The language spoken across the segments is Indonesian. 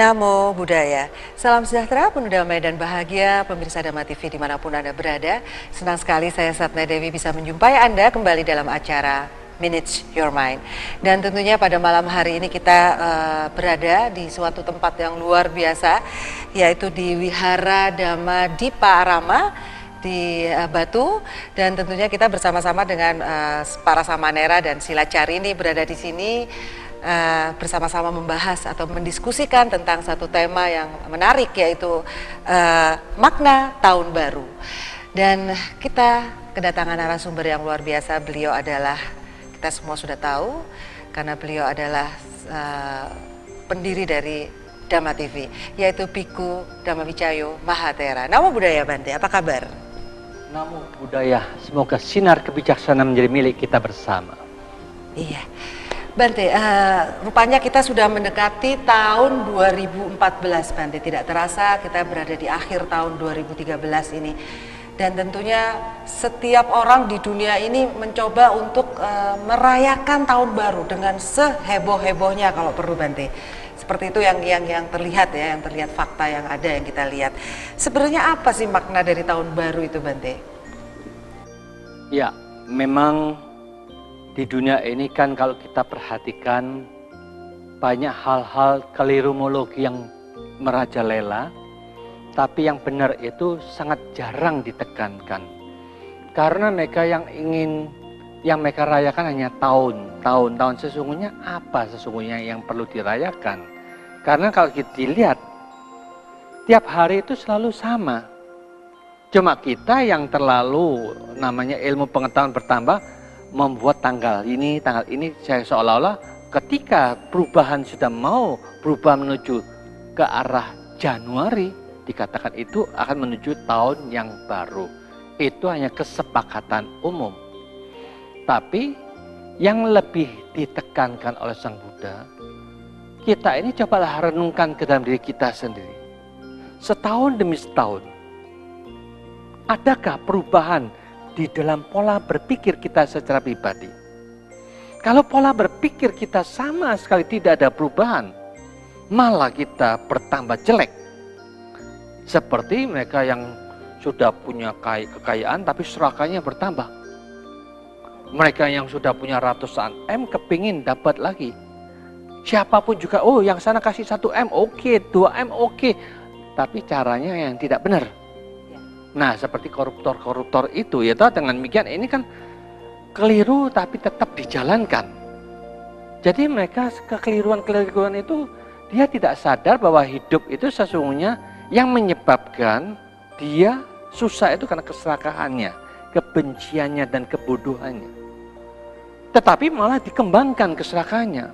Namo Buddhaya. Salam sejahtera, penuh damai dan bahagia pemirsa Dhamma TV dimanapun Anda berada. Senang sekali saya Satna Dewi bisa menjumpai Anda kembali dalam acara Manage Your Mind. Dan tentunya pada malam hari ini kita berada di suatu tempat yang luar biasa, yaitu di Wihara Dhamma Dipa Arama di Batu, dan tentunya kita bersama-sama dengan para samanera dan silacari ini berada di sini bersama-sama membahas atau mendiskusikan tentang satu tema yang menarik, yaitu makna tahun baru. Dan kita kedatangan narasumber yang luar biasa. Beliau adalah, kita semua sudah tahu karena beliau adalah pendiri dari Dhamma TV, yaitu Bhikkhu Dhammawicaya Mahathera. Namo Buddhaya Bante, apa kabar? Namo Buddhaya, semoga sinar kebijaksanaan menjadi milik kita bersama. Iya Bante, rupanya kita sudah mendekati tahun 2014 Bante. Tidak terasa kita berada di akhir tahun 2013 ini. Dan tentunya setiap orang di dunia ini mencoba untuk merayakan tahun baru dengan seheboh-hebohnya kalau perlu Bante. Seperti itu yang terlihat ya, yang terlihat fakta yang ada yang kita lihat. Sebenarnya apa sih makna dari tahun baru itu Bante? Ya, memang di dunia ini kan kalau kita perhatikan banyak hal-hal kelirumologi yang merajalela, tapi yang benar itu sangat jarang ditekankan. Karena mereka yang mereka rayakan hanya tahun. Sesungguhnya apa sesungguhnya yang perlu dirayakan? Karena kalau kita dilihat, tiap hari itu selalu sama. Cuma kita yang terlalu namanya ilmu pengetahuan bertambah, membuat tanggal ini saya seolah-olah ketika perubahan sudah mau berubah menuju ke arah Januari, dikatakan itu akan menuju tahun yang baru. Itu hanya kesepakatan umum. Tapi yang lebih ditekankan oleh Sang Buddha, kita ini cobalah renungkan ke dalam diri kita sendiri. Setahun demi setahun, adakah perubahan di dalam pola berpikir kita secara pribadi? Kalau pola berpikir kita sama sekali tidak ada perubahan, malah kita bertambah jelek. Seperti mereka yang sudah punya kekayaan tapi serakannya bertambah. Mereka yang sudah punya ratusan M kepingin dapat lagi. Siapapun juga, oh yang sana kasih 1 M, oke, 2 M, oke. Tapi caranya yang tidak benar. Nah, seperti koruptor-koruptor itu, ya dengan demikian ini kan keliru tapi tetap dijalankan. Jadi mereka kekeliruan-keliruan itu dia tidak sadar bahwa hidup itu sesungguhnya yang menyebabkan dia susah itu karena keserakahannya, kebenciannya dan kebodohannya. Tetapi malah dikembangkan keserakahannya.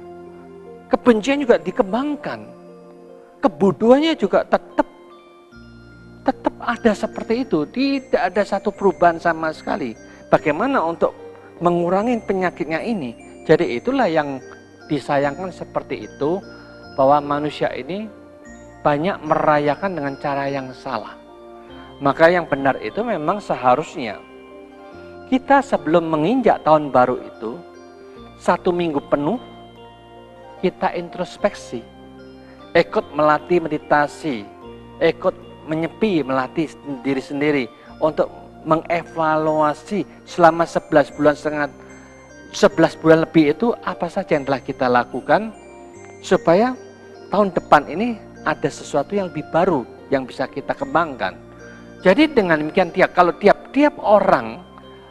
Kebencian juga dikembangkan. Kebodohannya juga tetap ada seperti itu, tidak ada satu perubahan sama sekali. Bagaimana untuk mengurangi penyakitnya ini? Jadi itulah yang disayangkan seperti itu, bahwa manusia ini banyak merayakan dengan cara yang salah. Maka yang benar itu memang seharusnya kita sebelum menginjak tahun baru itu, 1 minggu penuh kita introspeksi, ikut melatih meditasi, ikut menyepi, melatih diri sendiri untuk mengevaluasi selama 11 bulan lebih itu apa saja yang telah kita lakukan, supaya tahun depan ini ada sesuatu yang lebih baru yang bisa kita kembangkan. Jadi dengan demikian kalau tiap orang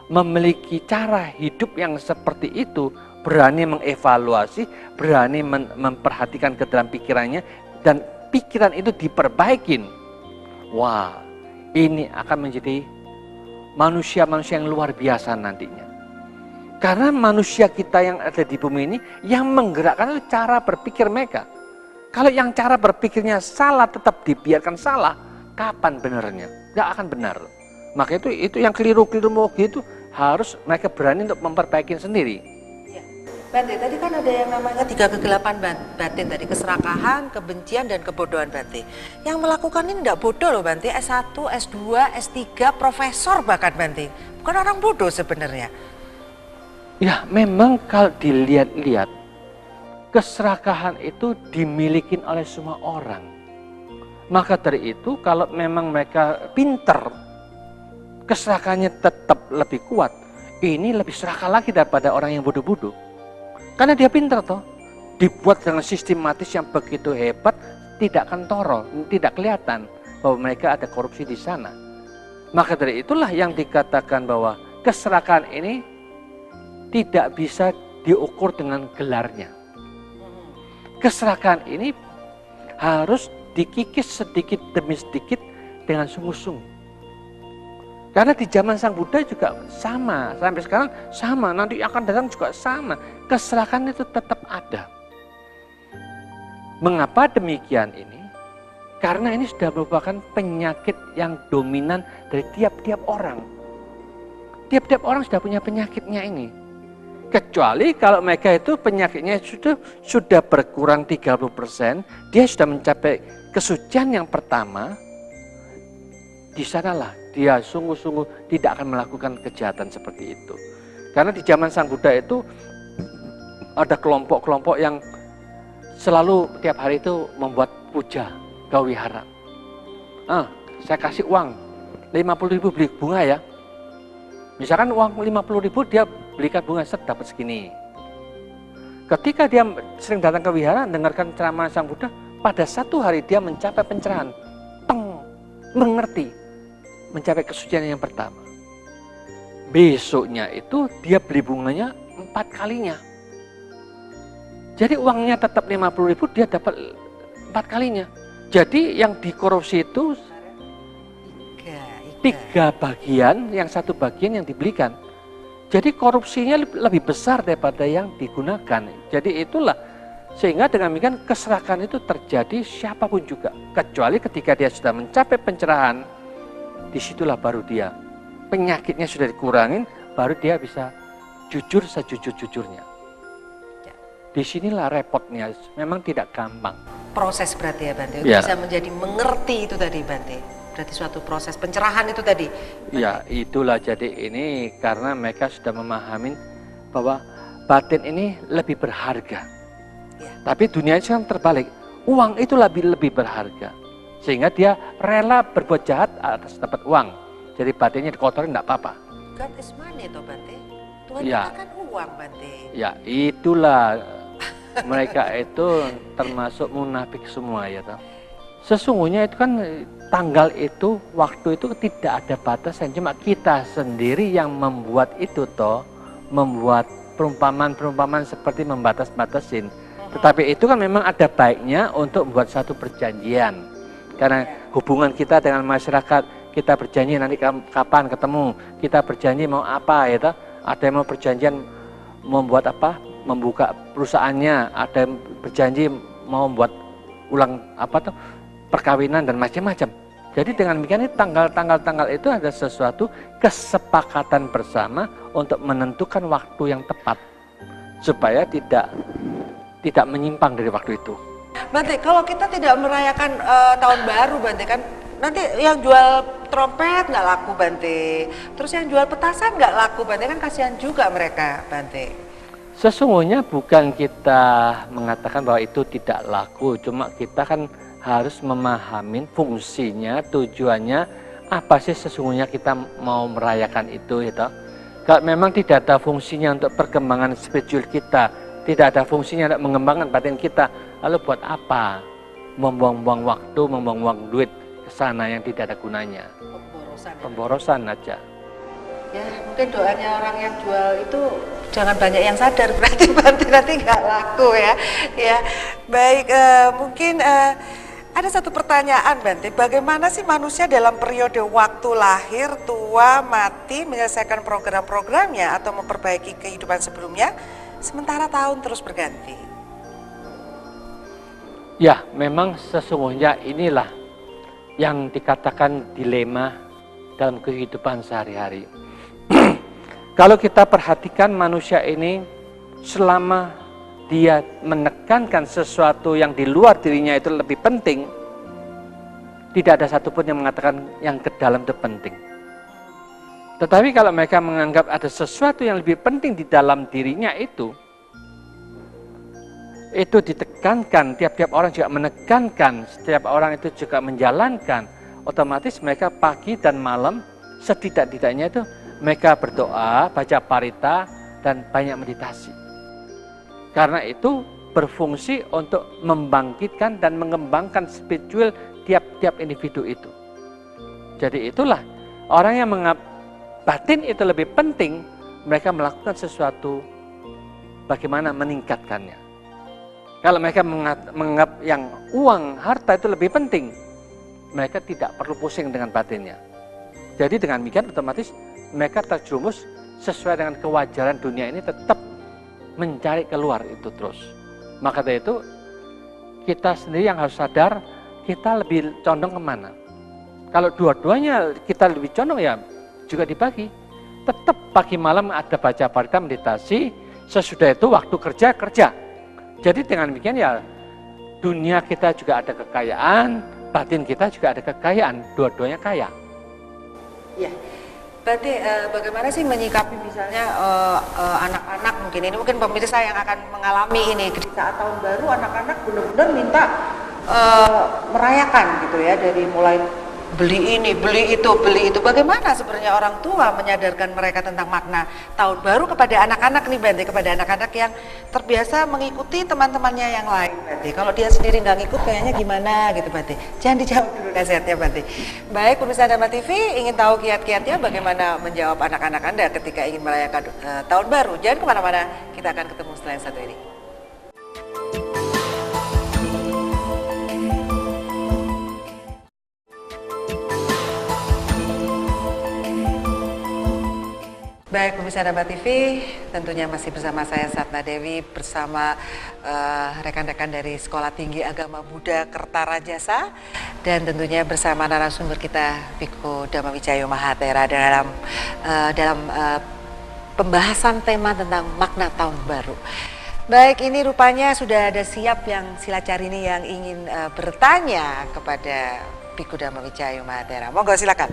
memiliki cara hidup yang seperti itu, berani mengevaluasi, berani memperhatikan ke dalam pikirannya, dan pikiran itu diperbaikin. Wah, ini akan menjadi manusia-manusia yang luar biasa nantinya. Karena manusia kita yang ada di bumi ini yang menggerakkan itu cara berpikir mereka. Kalau yang cara berpikirnya salah, tetap dibiarkan salah, kapan benarnya? Gak akan benar. Maka itu yang keliru-keliru itu harus mereka berani untuk memperbaiki sendiri. Bante, tadi kan ada yang namanya 3 kegelapan batin tadi, keserakahan, kebencian, dan kebodohan Bante. Yang melakukan ini tidak bodoh loh Bante, S1, S2, S3, profesor bahkan Bante. Bukan orang bodoh sebenarnya. Ya memang kalau dilihat-lihat, keserakahan itu dimiliki oleh semua orang. Maka dari itu kalau memang mereka pinter, keserakahannya tetap lebih kuat, ini lebih serakah lagi daripada orang yang bodoh-bodoh. Karena dia pinter toh, dibuat dengan sistematis yang begitu hebat, tidak kentoro, tidak kelihatan bahwa mereka ada korupsi di sana. Maka dari itulah yang dikatakan bahwa keserakahan ini tidak bisa diukur dengan gelarnya. Keserakahan ini harus dikikis sedikit demi sedikit dengan sungguh-sungguh. Karena di zaman Sang Buddha juga sama, sampai sekarang sama, nanti akan datang juga sama. Keserakahan itu tetap ada. Mengapa demikian ini? Karena ini sudah merupakan penyakit yang dominan dari tiap-tiap orang. Tiap-tiap orang sudah punya penyakitnya ini. Kecuali kalau mereka itu penyakitnya sudah berkurang 30%, dia sudah mencapai kesucian yang pertama, di sanalah dia sungguh-sungguh tidak akan melakukan kejahatan seperti itu. Karena di zaman Sang Buddha itu ada kelompok-kelompok yang selalu tiap hari itu membuat puja gawihara. Saya kasih uang 50.000 beli bunga ya. Misalkan uang 50.000 dia belikan bunga set dapat segini. Ketika dia sering datang ke wihara dengarkan ceramah Sang Buddha, pada satu hari dia mencapai pencerahan, mengerti, mencapai kesucian yang pertama. Besoknya itu dia beli bunganya 4 kalinya. Jadi uangnya tetap 50.000, dia dapat 4 kalinya. Jadi yang dikorupsi itu 3 bagian, yang 1 bagian yang dibelikan. Jadi korupsinya lebih besar daripada yang digunakan. Jadi itulah, sehingga dengan demikian keserakahan itu terjadi siapapun juga. Kecuali ketika dia sudah mencapai pencerahan, disitulah baru dia, penyakitnya sudah dikurangin, baru dia bisa jujur sejujur-jujurnya. Disinilah repotnya, memang tidak gampang. Proses berarti ya Bante, untuk bisa menjadi mengerti itu tadi Bante. Berarti suatu proses pencerahan itu tadi. Ya, itulah jadi ini karena mereka sudah memahami bahwa batin ini lebih berharga. Ya. Tapi dunia itu kan terbalik, uang itu lebih berharga. Sehingga dia rela berbuat jahat atas dapat uang. Jadi batinnya dikotorin tidak apa-apa. God is money toh Bante. Tuhan ya. Kita kan uang Bante. Ya, itulah mereka itu termasuk munafik semua ya toh. Sesungguhnya itu kan tanggal itu, waktu itu tidak ada batasan, cuma kita sendiri yang membuat itu toh, membuat perumpamaan-perumpamaan seperti membatas-batasin. Tetapi itu kan memang ada baiknya untuk membuat satu perjanjian. Karena hubungan kita dengan masyarakat, kita berjanji nanti kapan ketemu, kita berjanji mau apa ya toh. Ada yang mau perjanjian membuat apa, membuka perusahaannya, ada yang berjanji mau membuat ulang apa tuh, perkawinan dan macam-macam. Jadi dengan demikian tanggal-tanggal itu ada sesuatu kesepakatan bersama untuk menentukan waktu yang tepat supaya tidak menyimpang dari waktu itu. Bante, kalau kita tidak merayakan tahun baru Bante, kan nanti yang jual trompet nggak laku Bante, terus yang jual petasan nggak laku Bante, kan kasihan juga mereka Bante. Sesungguhnya bukan kita mengatakan bahwa itu tidak laku, cuma kita kan harus memahami fungsinya, tujuannya, apa sih sesungguhnya kita mau merayakan itu gitu. Kalau memang tidak ada fungsinya untuk perkembangan spiritual kita, tidak ada fungsinya untuk mengembangkan batin kita, lalu buat apa? Membuang-buang waktu, membuang-buang duit ke sana yang tidak ada gunanya. Pemborosan aja. Ya, mungkin doanya orang yang jual itu jangan banyak yang sadar, berarti nanti nggak laku ya. Ya, baik, mungkin ada satu pertanyaan Bante, bagaimana sih manusia dalam periode waktu lahir, tua, mati menyelesaikan program-programnya atau memperbaiki kehidupan sebelumnya, sementara tahun terus berganti? Ya, memang sesungguhnya inilah yang dikatakan dilema dalam kehidupan sehari-hari. Kalau kita perhatikan manusia ini selama dia menekankan sesuatu yang di luar dirinya itu lebih penting, tidak ada satupun yang mengatakan yang ke dalam itu penting. Tetapi kalau mereka menganggap ada sesuatu yang lebih penting di dalam dirinya itu itu ditekankan, tiap-tiap orang juga menekankan, setiap orang itu juga menjalankan, otomatis mereka pagi dan malam setidak-tidaknya itu mereka berdoa, baca parita, dan banyak meditasi. Karena itu berfungsi untuk membangkitkan dan mengembangkan spiritual tiap-tiap individu itu. Jadi itulah orang yang menganggap batin itu lebih penting, mereka melakukan sesuatu bagaimana meningkatkannya. Kalau mereka menganggap yang uang, harta itu lebih penting, mereka tidak perlu pusing dengan batinnya. Jadi dengan demikian otomatis mereka terjerumus sesuai dengan kewajaran dunia ini, tetap mencari keluar itu terus. Maka dari itu kita sendiri yang harus sadar kita lebih condong kemana. Kalau dua-duanya kita lebih condong ya juga dibagi. Tetap pagi malam ada baca parita, meditasi, sesudah itu waktu kerja. Jadi dengan demikian ya dunia kita juga ada kekayaan, batin kita juga ada kekayaan, dua-duanya kaya. Ya, berarti bagaimana sih menyikapi misalnya anak-anak mungkin pemirsa yang akan mengalami ini di saat tahun baru, anak-anak benar-benar minta merayakan gitu ya, dari mulai beli ini, beli itu. Bagaimana sebenarnya orang tua menyadarkan mereka tentang makna tahun baru kepada anak-anak nih Bante, kepada anak-anak yang terbiasa mengikuti teman-temannya yang lain Bante. Kalau dia sendiri nggak ngikut kayaknya gimana gitu Bante. Jangan dijawab dulu nasihatnya Bante. Baik, pemirsa Dharma TV ingin tahu kiat-kiatnya bagaimana menjawab anak-anak Anda ketika ingin merayakan tahun baru. Jangan kemana-mana, kita akan ketemu setelah yang satu ini. Baik, pemirsa Dharma TV, tentunya masih bersama saya Satna Dewi bersama rekan-rekan dari Sekolah Tinggi Agama Buddha Kertarajasa, dan tentunya bersama narasumber kita Bhikkhu Dhammawicaya Mahathera dalam pembahasan tema tentang makna tahun baru. Baik, ini rupanya sudah ada siap yang Silacarini yang ingin bertanya kepada Bhikkhu Dhammawicaya Mahathera. Monggo silakan.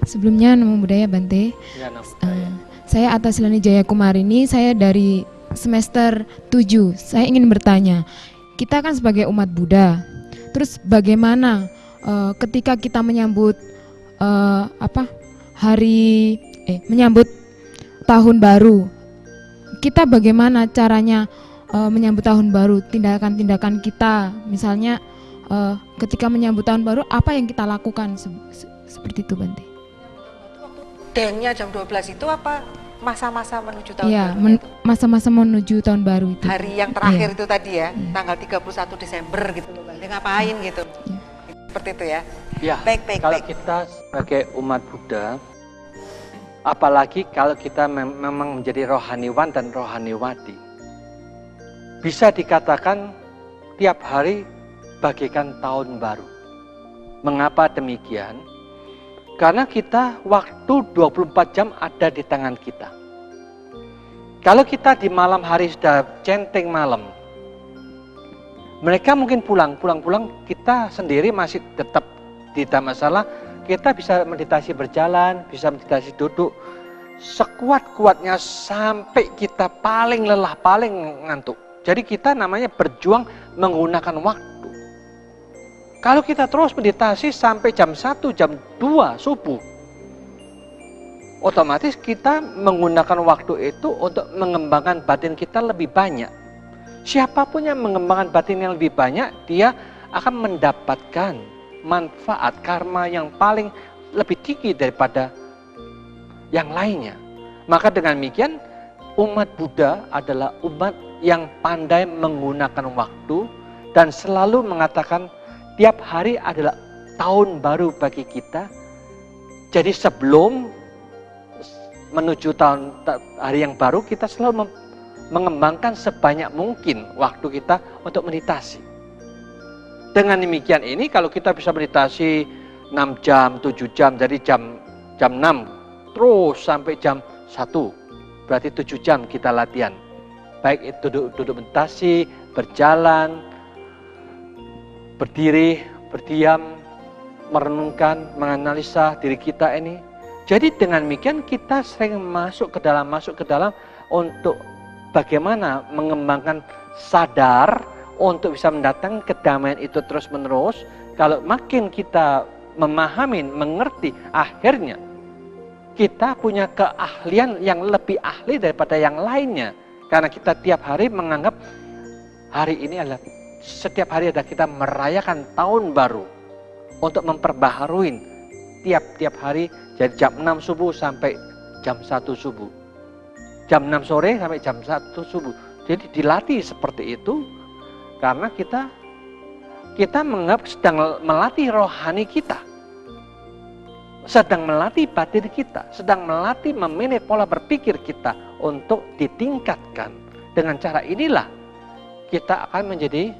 Sebelumnya namo budaya Bante. Ya, namo budaya. Saya Atasilani Jayakumarini, saya dari semester 7. Saya ingin bertanya, kita kan sebagai umat Buddha, terus bagaimana ketika kita menyambut menyambut tahun baru, kita bagaimana caranya menyambut tahun baru, tindakan-tindakan kita, misalnya ketika menyambut tahun baru apa yang kita lakukan seperti itu Bante? Dengnya jam 12 itu apa masa-masa menuju tahun baru? Iya, masa-masa menuju tahun baru itu. Hari yang terakhir itu tadi ya, tanggal 31 Desember gitu loh Bante, ngapain gitu. Seperti itu ya. Ya, baik. Kalau kita sebagai umat Buddha, apalagi kalau kita memang menjadi rohaniwan dan rohaniwati, bisa dikatakan tiap hari bagaikan tahun baru. Mengapa demikian? Karena kita waktu 24 jam ada di tangan kita. Kalau kita di malam hari sudah centeng malam, mereka mungkin pulang kita sendiri masih tetap tidak masalah. Kita bisa meditasi berjalan, bisa meditasi duduk, sekuat-kuatnya sampai kita paling lelah, paling ngantuk. Jadi kita namanya berjuang menggunakan waktu. Kalau kita terus meditasi sampai jam 1, jam 2 subuh, otomatis kita menggunakan waktu itu untuk mengembangkan batin kita lebih banyak. Siapapun yang mengembangkan batin yang lebih banyak, dia akan mendapatkan manfaat karma yang paling lebih tinggi daripada yang lainnya. Maka dengan demikian, umat Buddha adalah umat yang pandai menggunakan waktu dan selalu mengatakan tiap hari adalah tahun baru bagi kita. Jadi sebelum menuju hari yang baru, kita selalu mengembangkan sebanyak mungkin waktu kita untuk meditasi. Dengan demikian ini, kalau kita bisa meditasi 6 jam, 7 jam, dari jam 6 terus sampai jam 1, berarti 7 jam kita latihan. Baik itu duduk meditasi, berjalan, berdiri, berdiam, merenungkan, menganalisa diri kita ini. Jadi dengan demikian kita sering masuk ke dalam untuk bagaimana mengembangkan sadar untuk bisa mendatangkan kedamaian itu terus-menerus, kalau makin kita memahami, mengerti, akhirnya kita punya keahlian yang lebih ahli daripada yang lainnya. Karena kita tiap hari menganggap hari ini adalah, setiap hari adalah kita merayakan tahun baru. Untuk memperbaharui tiap-tiap hari, jadi jam 6 subuh sampai jam 1 subuh. Jam 6 sore sampai jam 1 subuh. Jadi dilatih seperti itu karena kita menganggap sedang melatih rohani kita. Sedang melatih batin kita, sedang melatih memanage pola berpikir kita untuk ditingkatkan. Dengan cara inilah kita akan menjadi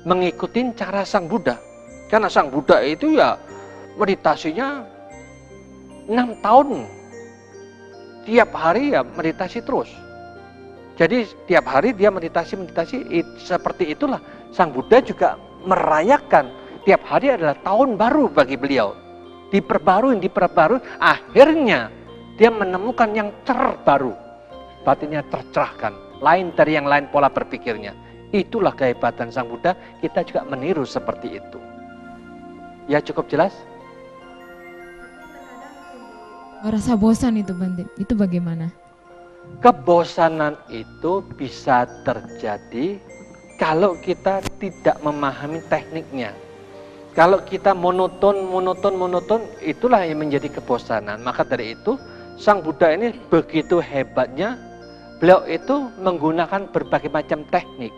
mengikuti cara Sang Buddha. Karena Sang Buddha itu ya meditasinya 6 tahun. Tiap hari ya meditasi terus. Jadi tiap hari dia meditasi, seperti itulah Sang Buddha juga merayakan. Tiap hari adalah tahun baru bagi beliau. Diperbarui, akhirnya dia menemukan yang terbaru. Batinnya tercerahkan, lain dari yang lain pola berpikirnya. Itulah kehebatan Sang Buddha, kita juga meniru seperti itu. Ya, cukup jelas? Rasa bosan itu Bante, itu bagaimana? Kebosanan itu bisa terjadi kalau kita tidak memahami tekniknya. Kalau kita monoton, itulah yang menjadi kebosanan. Maka dari itu, Sang Buddha ini begitu hebatnya, beliau itu menggunakan berbagai macam teknik.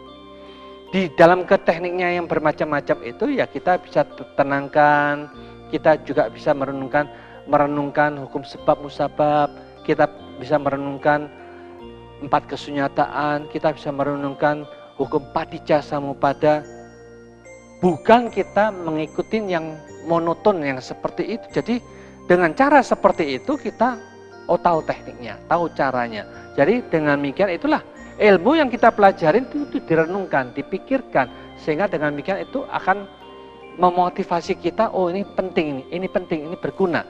Di dalam ketekniknya yang bermacam-macam itu, ya kita bisa tenangkan, kita juga bisa merenungkan hukum sebab musabab, kita bisa merenungkan 4 kesunyataan, kita bisa merenungkan hukum paticca samuppada. Bukan kita mengikuti yang monoton yang seperti itu. Jadi dengan cara seperti itu kita tahu tekniknya, tahu caranya. Jadi dengan demikian itulah ilmu yang kita pelajarin itu direnungkan, dipikirkan. Sehingga dengan demikian itu akan memotivasi kita, oh ini penting, ini penting, ini berguna.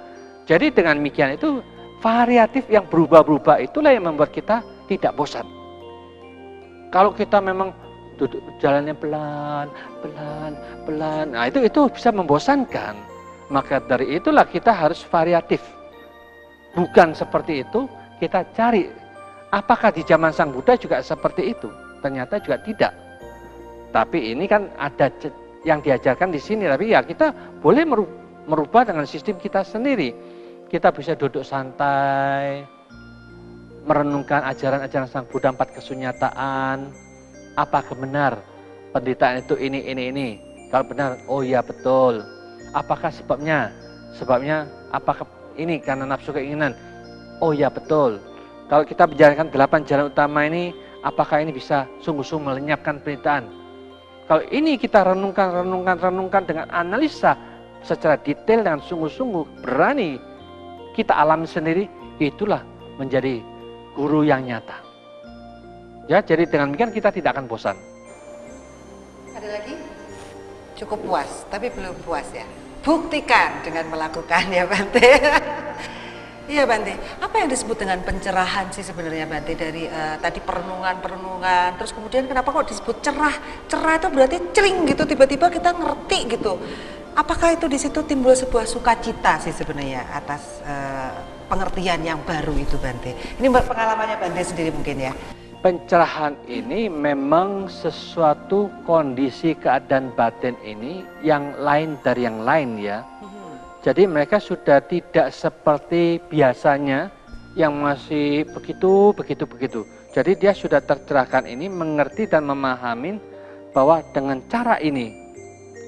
Jadi dengan demikian itu variatif yang berubah-berubah itulah yang membuat kita tidak bosan. Kalau kita memang duduk jalannya pelan, nah itu bisa membosankan. Maka dari itulah kita harus variatif. Bukan seperti itu, kita cari apakah di zaman Sang Buddha juga seperti itu? Ternyata juga tidak. Tapi ini kan ada yang diajarkan di sini, tapi ya kita boleh merubah dengan sistem kita sendiri. Kita bisa duduk santai, merenungkan ajaran-ajaran Sang Buddha 4 kesunyataan. Apakah benar penderitaan itu ini? Kalau benar, oh iya betul. Apakah sebabnya? Sebabnya apakah ini karena nafsu keinginan? Oh iya betul. Kalau kita menjalankan 8 jalan utama ini, apakah ini bisa sungguh-sungguh melenyapkan penderitaan? Kalau ini kita renungkan dengan analisa secara detail dan sungguh-sungguh berani kita alami sendiri, itulah menjadi guru yang nyata. Ya, jadi dengan demikian kita tidak akan bosan. Ada lagi? Cukup puas, tapi belum puas ya. Buktikan dengan melakukan ya Bante. Iya Bante, apa yang disebut dengan pencerahan sih sebenarnya Bante dari tadi perenungan, terus kemudian kenapa kok disebut cerah? Cerah itu berarti cering gitu, tiba-tiba kita ngerti gitu. Apakah itu di situ timbul sebuah sukacita sih sebenarnya atas pengertian yang baru itu Bante? Ini pengalamannya Bante sendiri mungkin ya. Pencerahan ini memang sesuatu kondisi keadaan batin ini yang lain dari yang lain ya. Jadi mereka sudah tidak seperti biasanya yang masih begitu. Jadi dia sudah tercerahkan ini, mengerti dan memahami bahwa dengan cara ini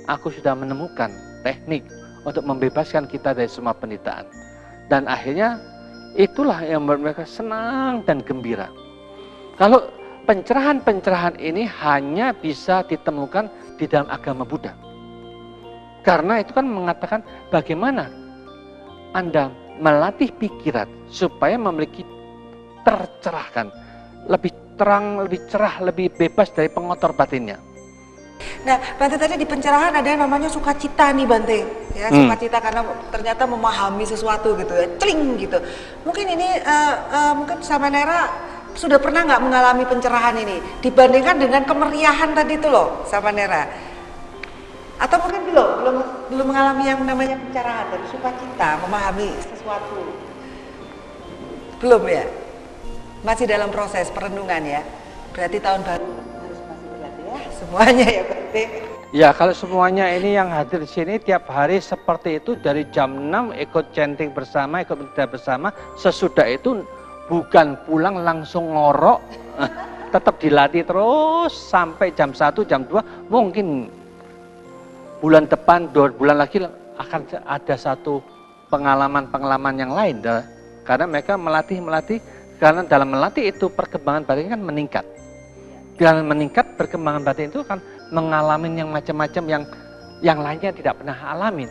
aku sudah menemukan teknik untuk membebaskan kita dari semua penderitaan. Dan akhirnya itulah yang membuat mereka senang dan gembira. Kalau pencerahan-pencerahan ini hanya bisa ditemukan di dalam agama Buddha. Karena itu kan mengatakan bagaimana Anda melatih pikiran supaya memiliki tercerahkan, lebih terang, lebih cerah, lebih bebas dari pengotor batinnya. Nah, Bante tadi di pencerahan ada yang namanya sukacita nih Bante, ya sukacita karena ternyata memahami sesuatu gitu ya, cling gitu. Mungkin ini mungkin sama Nera sudah pernah nggak mengalami pencerahan ini dibandingkan dengan kemeriahan tadi itu loh, Samanera? Atau mungkin belum mengalami yang namanya pencerahan dari sukacita, memahami sesuatu? Belum ya? Masih dalam proses perenungan ya? Berarti tahun baru harus masih berlatih ya semuanya ya berarti. Ya, kalau semuanya ini yang hadir di sini tiap hari seperti itu dari jam 6 ikut chanting bersama, ikut mendadah bersama. Sesudah itu bukan pulang langsung ngorok, tetap dilatih terus sampai jam 1, jam 2. Mungkin bulan depan, 2 bulan lagi akan ada satu pengalaman-pengalaman yang lain. Karena mereka melatih, karena dalam melatih itu perkembangan batin kan meningkat. Dalam meningkat perkembangan batin itu kan mengalami yang macam-macam yang lainnya tidak pernah alamin.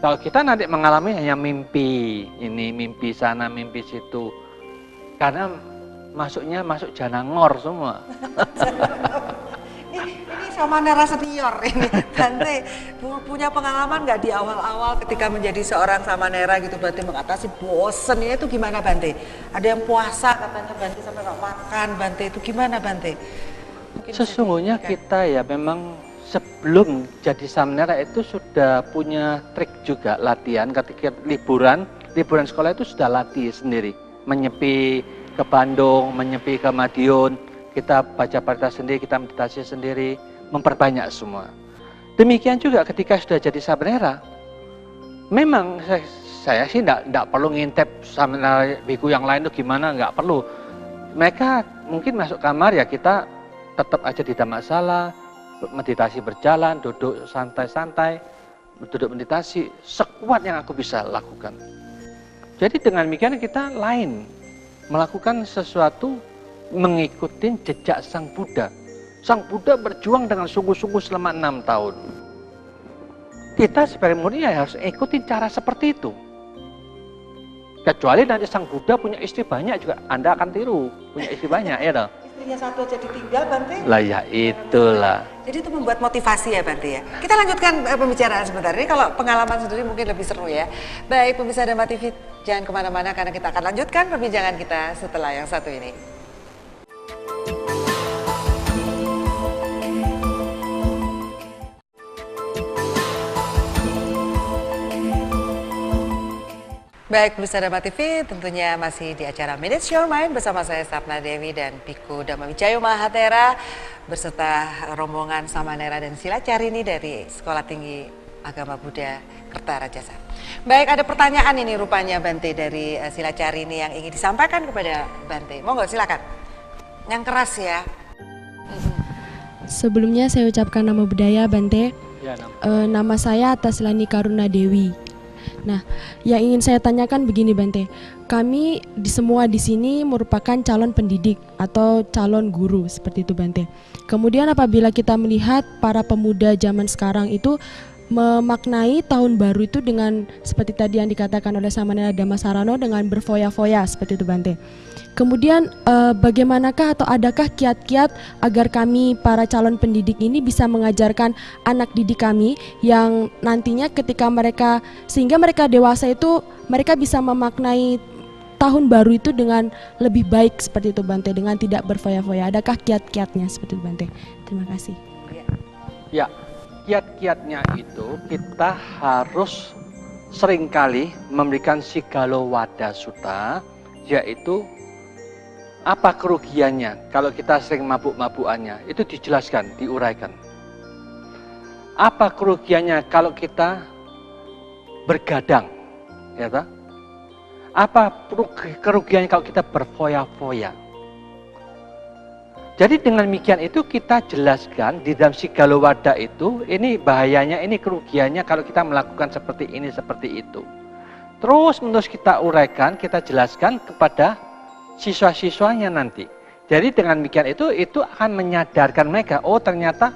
Kalau kita nanti mengalami hanya mimpi ini, mimpi sana, mimpi situ, karena masuk janangor semua. Ini Samanera senior ini, Bante punya pengalaman nggak di awal-awal ketika menjadi seorang Samanera gitu, Bante mengatasi bosen itu gimana Bante? Ada yang puasa katanya Bante sampai nggak makan, Bante itu gimana Bante? Mungkin sesungguhnya kita ya memang sebelum jadi Samanera itu sudah punya trik juga latihan. Ketika liburan sekolah itu sudah latih sendiri, menyepi ke Bandung, menyepi ke Madiun, kita baca parita sendiri, kita meditasi sendiri, memperbanyak semua. Demikian juga ketika sudah jadi Samanera, memang saya sih tidak perlu ngintip Samanera biku yang lain itu gimana, nggak perlu. Mereka mungkin masuk kamar ya kita tetap aja tidak masalah, meditasi berjalan, duduk santai-santai, duduk meditasi, sekuat yang aku bisa lakukan. Jadi dengan demikian kita lain, melakukan sesuatu mengikuti jejak Sang Buddha. Sang Buddha berjuang dengan sungguh-sungguh selama 6 tahun. Kita sebagai murid ya harus ikuti cara seperti itu. Kecuali nanti Sang Buddha punya istri banyak juga, Anda akan tiru, punya istri banyak ya dong. istrinya satu aja ditinggal Bante. Lah ya itulah. Jadi itu membuat motivasi ya Bante ya. Kita lanjutkan pembicaraan sebentar. Ini kalau pengalaman sendiri mungkin lebih seru ya. Baik pemirsa Dhamma TV, jangan kemana-mana karena kita akan lanjutkan perbincangan kita setelah yang satu ini. Baik, pemirsa Dhamma TV, tentunya masih di acara Manage Your Mind bersama saya Sapna Dewi dan Biku Dhamma Wijayo Mahathera beserta rombongan Samanera dan Silacarini dari Sekolah Tinggi Agama Buddha Kertarajasa. Baik, ada pertanyaan ini rupanya Bante dari Silacarini yang ingin disampaikan kepada Bante. Monggo silakan. Yang keras ya. Sebelumnya saya ucapkan nama budaya Bante. Ya, Nama saya Ataslani Karuna Dewi. Nah, yang ingin saya tanyakan begini Bante, kami semua di sini merupakan calon pendidik atau calon guru seperti itu Bante. Kemudian apabila kita melihat para pemuda zaman sekarang itu memaknai tahun baru itu dengan seperti tadi yang dikatakan oleh Samanera Dhammasarano dengan berfoya-foya seperti itu Bante. Kemudian bagaimanakah atau adakah kiat-kiat agar kami para calon pendidik ini bisa mengajarkan anak didik kami yang nantinya ketika mereka sehingga mereka dewasa itu mereka bisa memaknai tahun baru itu dengan lebih baik seperti itu Bante, dengan tidak berfoya-foya. Adakah kiat-kiatnya seperti itu Bante? Terima kasih. Ya, kiat-kiatnya itu kita harus seringkali memberikan Sigalo-Wada Sutta, yaitu apa kerugiannya kalau kita sering mabuk-mabukannya, itu dijelaskan, diuraikan. Apa kerugiannya kalau kita bergadang, ya toh? Apa kerugiannya kalau kita berfoya-foya? Jadi dengan demikian itu kita jelaskan di dalam Sigalo-Wada itu, ini bahayanya, ini kerugiannya kalau kita melakukan seperti ini, seperti itu. Terus menerus kita uraikan, kita jelaskan kepada siswa-siswanya nanti. Jadi dengan demikian itu akan menyadarkan mereka, oh ternyata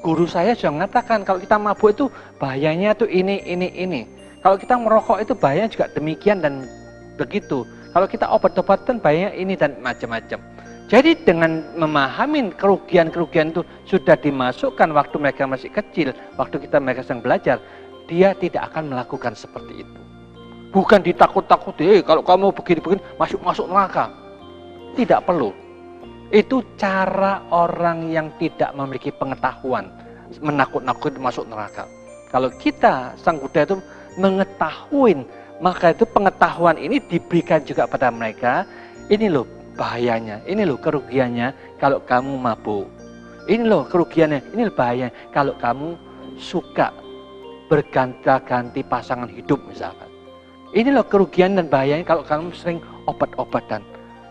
guru saya sudah mengatakan kalau kita mabuk itu bahayanya tuh ini. Kalau kita merokok itu bahayanya juga demikian dan begitu. Kalau kita obat-obatan bahayanya ini dan macam-macam. Jadi dengan memahami kerugian-kerugian itu sudah dimasukkan waktu mereka masih kecil, waktu mereka sedang belajar, dia tidak akan melakukan seperti itu. Bukan ditakut-takuti, kalau kamu begini-begini masuk neraka. Tidak perlu. Itu cara orang yang tidak memiliki pengetahuan, menakut-nakuti masuk neraka. Kalau kita, Sang Buddha itu mengetahui, maka itu pengetahuan ini diberikan juga pada mereka. Ini loh bahayanya, ini loh kerugiannya kalau kamu mabuk. Ini loh kerugiannya, ini loh bahayanya kalau kamu suka berganti-ganti pasangan hidup misalkan. Ini loh kerugian dan bahayanya kalau kamu sering obat-obatan.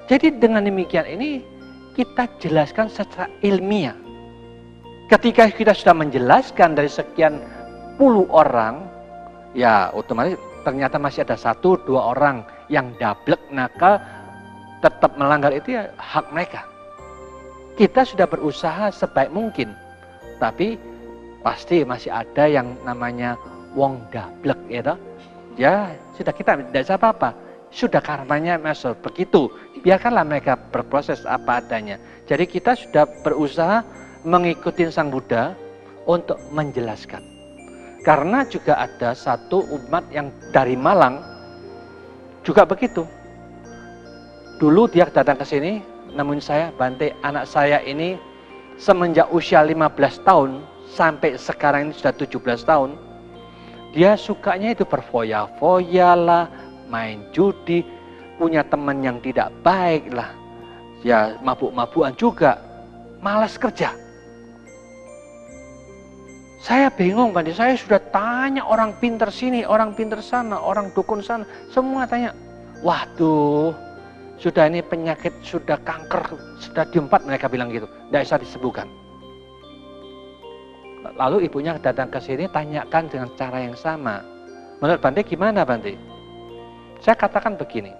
Jadi dengan demikian ini kita jelaskan secara ilmiah. Ketika kita sudah menjelaskan dari sekian puluh orang, ya otomatis ternyata masih ada 1-2 orang yang dablek nakal tetap melanggar, itu ya hak mereka. Kita sudah berusaha sebaik mungkin, tapi pasti masih ada yang namanya wong dablek ya. Ya sudah, kita tidak bisa apa-apa. Sudah karmanya masuk begitu. Biarkanlah mereka berproses apa adanya. Jadi kita sudah berusaha mengikuti Sang Buddha untuk menjelaskan. Karena juga ada satu umat yang dari Malang juga begitu. Dulu dia datang ke sini, namun saya, Bante, anak saya ini semenjak usia 15 tahun sampai sekarang ini sudah 17 tahun, dia sukanya itu berfoya-foya lah, main judi, punya teman yang tidak baik lah, ya mabuk-mabukan juga, malas kerja. Saya bingung, Bante, saya sudah tanya orang pintar sini, orang pintar sana, orang dukun sana, semua tanya, waduh, sudah ini penyakit, sudah kanker, sudah di-4 mereka bilang gitu, tidak bisa disembuhkan. Lalu ibunya datang ke sini, tanyakan dengan cara yang sama. Menurut Bante gimana, Bante? Saya katakan begini,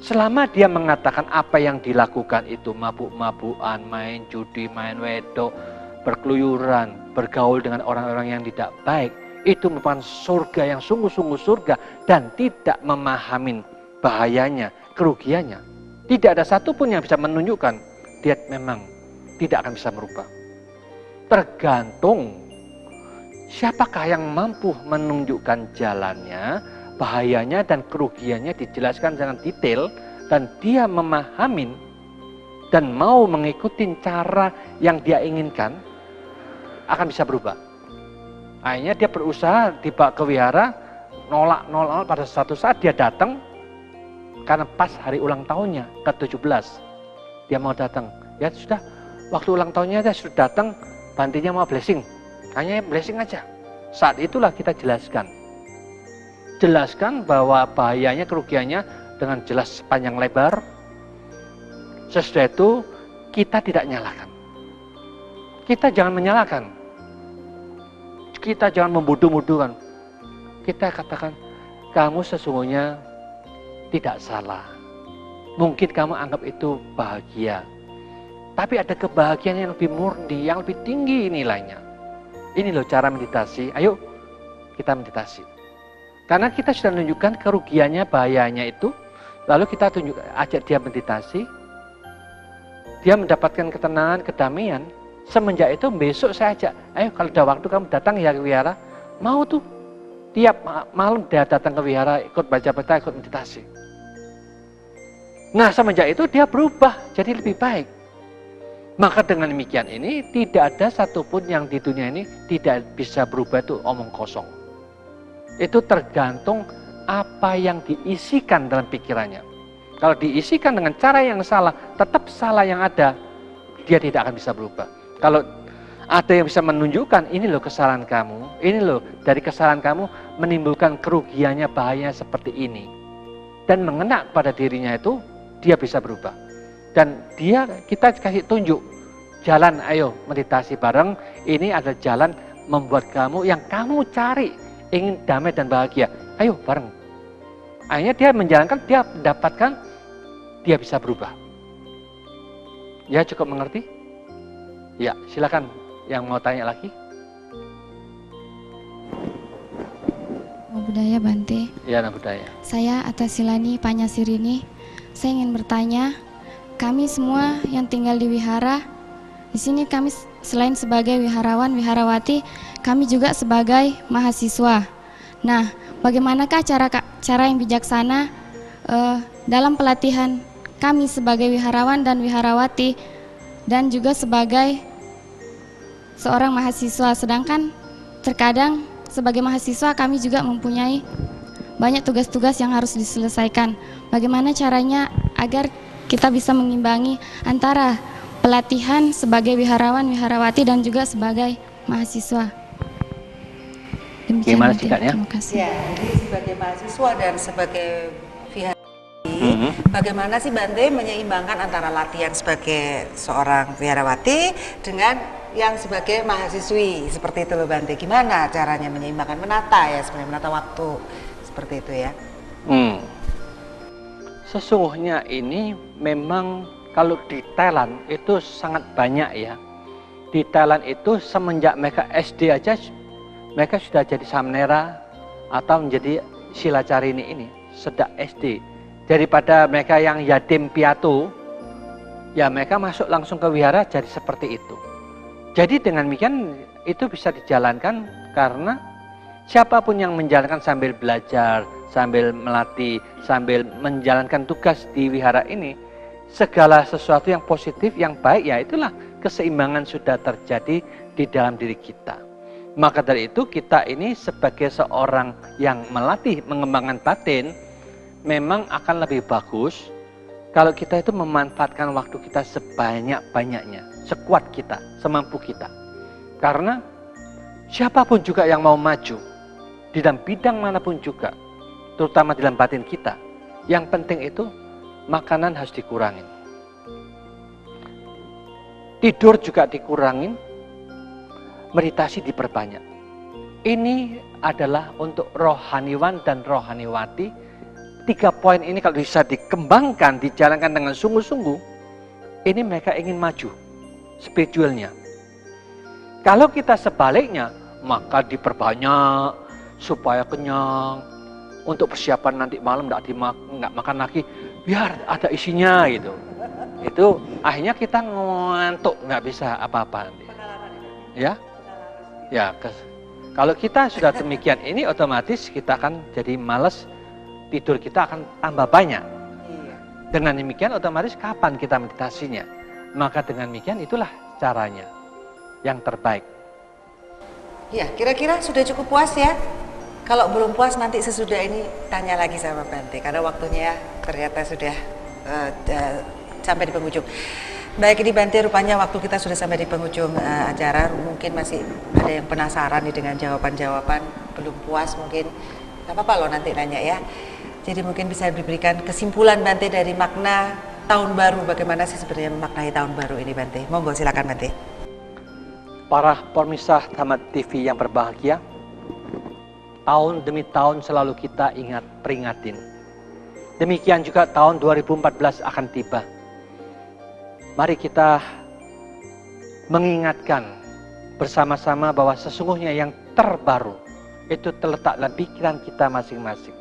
selama dia mengatakan apa yang dilakukan itu mabuk-mabukan, main judi, main wedok, berkeluyuran, bergaul dengan orang-orang yang tidak baik, itu merupakan surga yang sungguh-sungguh surga dan tidak memahami bahayanya, kerugiannya. Tidak ada satupun yang bisa menunjukkan dia memang tidak akan bisa merubah. Tergantung siapakah yang mampu menunjukkan jalannya, bahayanya dan kerugiannya dijelaskan dengan detail, dan dia memahami dan mau mengikuti cara yang dia inginkan, akan bisa berubah. Akhirnya dia berusaha dibawa ke wihara, nolak pada satu saat dia datang, karena pas hari ulang tahunnya ke-17 dia mau datang. Ya sudah, waktu ulang tahunnya dia sudah datang, Bantenya mau blessing, hanya blessing aja. Saat itulah kita jelaskan bahwa bahayanya, kerugiannya dengan jelas panjang lebar. Sesudah itu kita tidak nyalakan, kita jangan menyalahkan, kita jangan membodoh-bodohkan. Kita katakan, kamu sesungguhnya tidak salah. Mungkin kamu anggap itu bahagia, tapi ada kebahagiaan yang lebih murni, yang lebih tinggi nilainya. Ini loh cara meditasi. Ayo kita meditasi. Karena kita sudah menunjukkan kerugiannya, bahayanya itu, lalu kita ajak dia meditasi. Dia mendapatkan ketenangan, kedamaian. Semenjak itu besok saya ajak, ayo kalau ada waktu kamu datang ya ke wihara. Mau tuh, tiap malam dia datang ke wihara, ikut baca-baca, ikut meditasi. Nah semenjak itu dia berubah jadi lebih baik. Maka dengan demikian ini tidak ada satupun yang di dunia ini tidak bisa berubah, itu omong kosong. Itu tergantung apa yang diisikan dalam pikirannya. Kalau diisikan dengan cara yang salah, tetap salah yang ada, dia tidak akan bisa berubah. Kalau ada yang bisa menunjukkan, ini loh kesalahan kamu, ini loh dari kesalahan kamu menimbulkan kerugiannya, bahayanya seperti ini, dan mengena pada dirinya, itu dia bisa berubah. Dan kita kasih tunjuk jalan, ayo meditasi bareng, ini ada jalan membuat kamu yang kamu cari, ingin damai dan bahagia, ayo bareng. Akhirnya dia menjalankan, dia mendapatkan, dia bisa berubah. Ya cukup mengerti? Ya silakan yang mau tanya lagi. Namo Buddhaya, Bante. Ya, Namo Buddhaya. Saya Atasilani Panyasirini. Saya ingin bertanya, kami semua yang tinggal di wihara, di sini kami selain sebagai wiharawan, wiharawati, kami juga sebagai mahasiswa. Nah, bagaimanakah cara yang bijaksana dalam pelatihan kami sebagai wiharawan dan wiharawati dan juga sebagai seorang mahasiswa, sedangkan terkadang sebagai mahasiswa kami juga mempunyai banyak tugas-tugas yang harus diselesaikan. Bagaimana caranya agar kita bisa mengimbangi antara pelatihan sebagai wiharawan, wiharawati dan juga sebagai mahasiswa. Demikian. Gimana Bante. sikapnya? Terima kasih. Ya, jadi sebagai mahasiswa dan sebagai bagaimana sih Bante menyeimbangkan antara latihan sebagai seorang wiharawati dengan yang sebagai mahasiswi seperti itu loh Bante? Gimana caranya menyeimbangkan, menata ya sebenarnya, menata waktu seperti itu ya? Sesungguhnya ini memang kalau di Thailand itu sangat banyak ya. Di Thailand itu semenjak mereka SD aja mereka sudah jadi samnera atau menjadi silacarini ini sejak SD. Daripada mereka yang yatim piatu, ya mereka masuk langsung ke wihara jadi seperti itu. Jadi dengan demikian itu bisa dijalankan karena siapapun yang menjalankan sambil belajar, sambil melatih, sambil menjalankan tugas di wihara ini, segala sesuatu yang positif, yang baik, ya itulah keseimbangan sudah terjadi di dalam diri kita. Maka dari itu kita ini sebagai seorang yang melatih, mengembangkan batin, memang akan lebih bagus kalau kita itu memanfaatkan waktu kita sebanyak-banyaknya, sekuat kita, semampu kita. Karena siapapun juga yang mau maju, di dalam bidang manapun juga, terutama di dalam batin kita, yang penting itu makanan harus dikurangin. Tidur juga dikurangin, meditasi diperbanyak. Ini adalah untuk rohaniwan dan rohaniwati. 3 poin ini kalau bisa dikembangkan, dijalankan dengan sungguh-sungguh, ini mereka ingin maju spiritualnya. Kalau kita sebaliknya, maka diperbanyak supaya kenyang, untuk persiapan nanti malam nggak makan lagi, biar ada isinya gitu. Itu akhirnya kita ngantuk, nggak bisa apa-apa nanti. Ya, ya. Kalau kita sudah demikian, ini otomatis kita akan jadi malas. Tidur kita akan tambah banyak. Dengan demikian otomatis kapan kita meditasinya? Maka dengan demikian itulah caranya yang terbaik. Ya, kira-kira sudah cukup puas ya? Kalau belum puas nanti sesudah ini tanya lagi sama Bante, karena waktunya ternyata sudah sampai di penghujung. Baik, ini Bante, rupanya waktu kita sudah sampai di penghujung acara. Mungkin masih ada yang penasaran nih dengan jawaban-jawaban, belum puas mungkin. Gak apa-apa loh nanti nanya ya. Jadi mungkin bisa diberikan kesimpulan Bante dari makna tahun baru. Bagaimana sih sebenarnya memaknai tahun baru ini Bante? Monggo silakan Bante. Para pemirsa Tamat TV yang berbahagia, tahun demi tahun selalu kita peringatin. Demikian juga tahun 2014 akan tiba. Mari kita mengingatkan bersama-sama bahwa sesungguhnya yang terbaru itu terletak dalam pikiran kita masing-masing.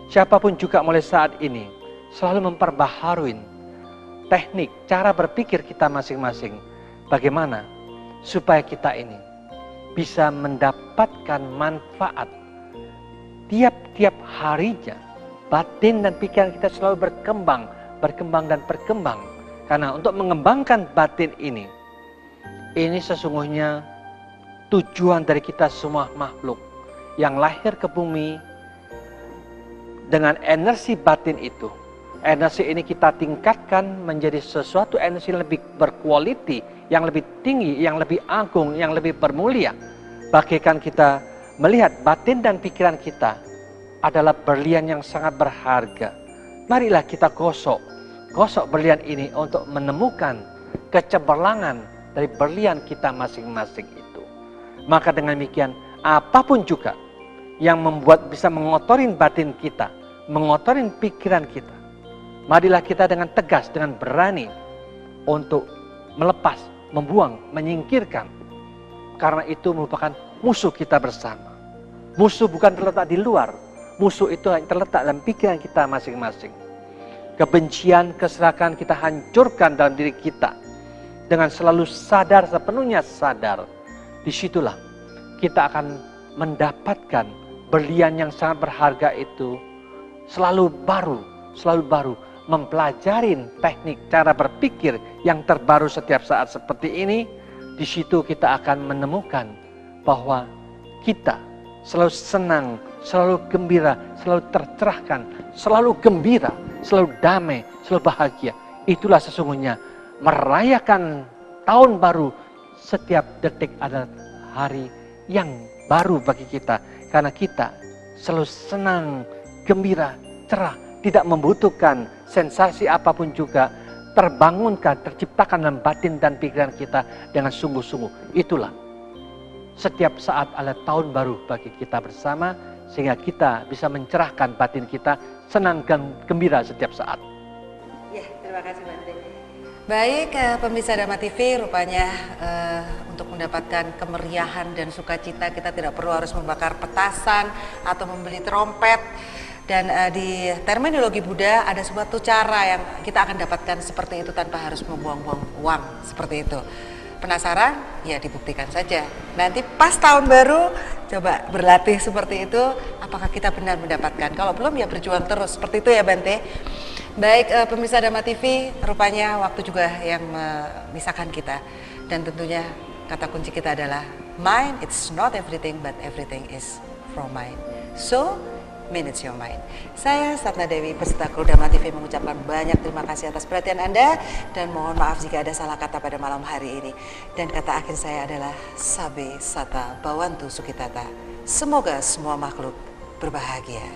Siapapun juga mulai saat ini selalu memperbaharui teknik, cara berpikir kita masing-masing. Bagaimana supaya kita ini bisa mendapatkan manfaat tiap-tiap harinya. Batin dan pikiran kita selalu berkembang dan berkembang. Karena untuk mengembangkan batin ini sesungguhnya tujuan dari kita semua makhluk yang lahir ke bumi dengan energi batin itu. Energi ini kita tingkatkan menjadi sesuatu energi yang lebih berkualiti, yang lebih tinggi, yang lebih agung, yang lebih bermulia. Bagaikan kita melihat batin dan pikiran kita adalah berlian yang sangat berharga. Marilah kita gosok berlian ini untuk menemukan kecemerlangan dari berlian kita masing-masing itu. Maka dengan demikian, apapun juga yang membuat bisa mengotorin batin kita, mengotorin pikiran kita, marilah kita dengan tegas, dengan berani untuk melepas, membuang, menyingkirkan. Karena itu merupakan musuh kita bersama. Musuh bukan terletak di luar, musuh itu hanya terletak dalam pikiran kita masing-masing. Kebencian, keserakahan kita hancurkan dalam diri kita. Dengan selalu sepenuhnya sadar. Disitulah kita akan mendapatkan berlian yang sangat berharga itu selalu baru, mempelajari teknik cara berpikir yang terbaru setiap saat seperti ini. Di situ kita akan menemukan bahwa kita selalu senang, selalu gembira, selalu tercerahkan, selalu gembira, selalu damai, selalu bahagia. Itulah sesungguhnya merayakan tahun baru. Setiap detik adalah hari yang baru bagi kita, karena kita selalu senang, gembira, cerah, tidak membutuhkan sensasi apapun juga, terbangunkan, terciptakan dalam batin dan pikiran kita dengan sungguh-sungguh. Itulah setiap saat adalah tahun baru bagi kita bersama, sehingga kita bisa mencerahkan batin kita, senang dan gembira setiap saat. Ya, terima kasih Bante. Baik, pemirsa Dharma TV, rupanya untuk mendapatkan kemeriahan dan sukacita kita tidak perlu harus membakar petasan atau membeli trompet. Dan di terminologi Buddha ada suatu cara yang kita akan dapatkan seperti itu tanpa harus membuang-buang uang seperti itu. Penasaran? Ya dibuktikan saja. Nanti pas tahun baru coba berlatih seperti itu, apakah kita benar mendapatkan. Kalau belum ya berjuang terus, seperti itu ya Bante. Baik, pemirsa Dharma TV, rupanya waktu juga yang memisahkan kita. Dan tentunya kata kunci kita adalah mind, it's not everything but everything is from mind. So, manage your mind. Saya Satna Dewi, peserta kru Dharma TV mengucapkan banyak terima kasih atas perhatian Anda dan mohon maaf jika ada salah kata pada malam hari ini. Dan kata akhir saya adalah Sabe Sata Bawantu Sukitata. Semoga semua makhluk berbahagia.